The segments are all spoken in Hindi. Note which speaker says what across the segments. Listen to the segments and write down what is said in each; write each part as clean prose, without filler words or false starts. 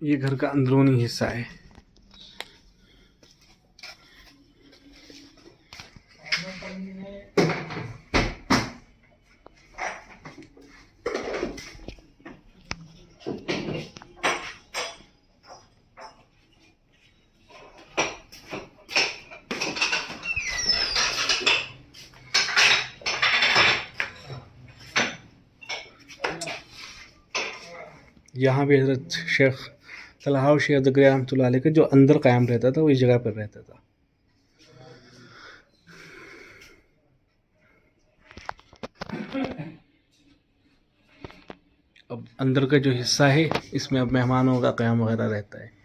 Speaker 1: ये घर का अंदरूनी हिस्सा है। यहाँ भी हज़रत शेख तलहा शेख ज़करिया रहमतुल्लाह अलैह का जो अंदर क़याम रहता था वो इस जगह पर रहता था। अब अंदर का जो हिस्सा है इसमें अब मेहमानों का क़याम वगैरह रहता है।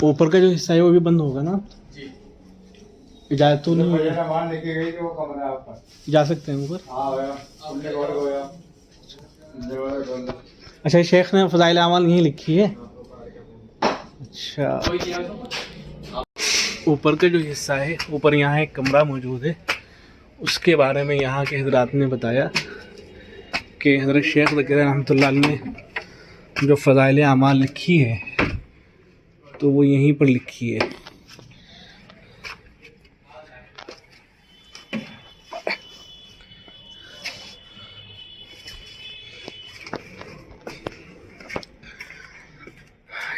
Speaker 1: ऊपर का जो हिस्सा है वो भी बंद होगा ना जी। इजाज़त तो नहीं है, मान लेके गई तो वो कमरा आपका जा सकते हैं ऊपर। अच्छा, शेख ने फ़ज़ाइल आमाल यहीं लिखी है। अच्छा, ऊपर का जो हिस्सा है, ऊपर यहाँ एक कमरा मौजूद है, उसके बारे में यहाँ के हज़रात ने बताया कि हज़रत शेख ज़करिया रहमतुल्लाह अलैह ने जो फ़ज़ाइल आमाल लिखी है तो वो यहीं पर लिखी है।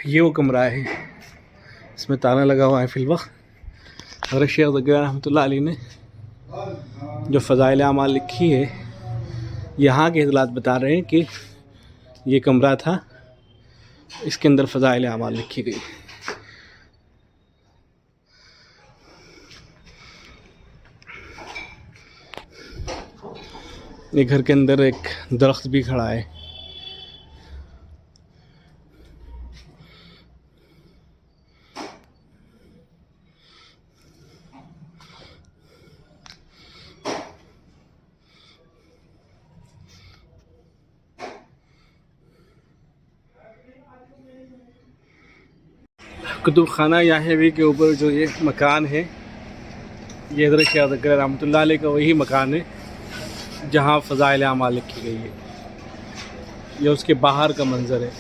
Speaker 1: ये वो कमरा है, इसमें ताला लगा हुआ है फिलवक्त। हज़रत शेख ज़करिया रहमतुल्लाह अलैह ने जो फ़ज़ाइल आमाल लिखी है, यहाँ के हज़रात बता रहे हैं कि ये कमरा था, इसके अंदर फ़ज़ाइल आमाल लिखी गई। ये घर के अंदर एक दरख्त भी खड़ा है। कुतुब खाना याहवी के ऊपर जो ये मकान है, ये हज़रत शेख ज़करिया रहमतुल्लाह अलैह का वही मकान है जहाँ फ़ज़ाइल आमाल लिखी गई है। ये उसके बाहर का मंज़र है।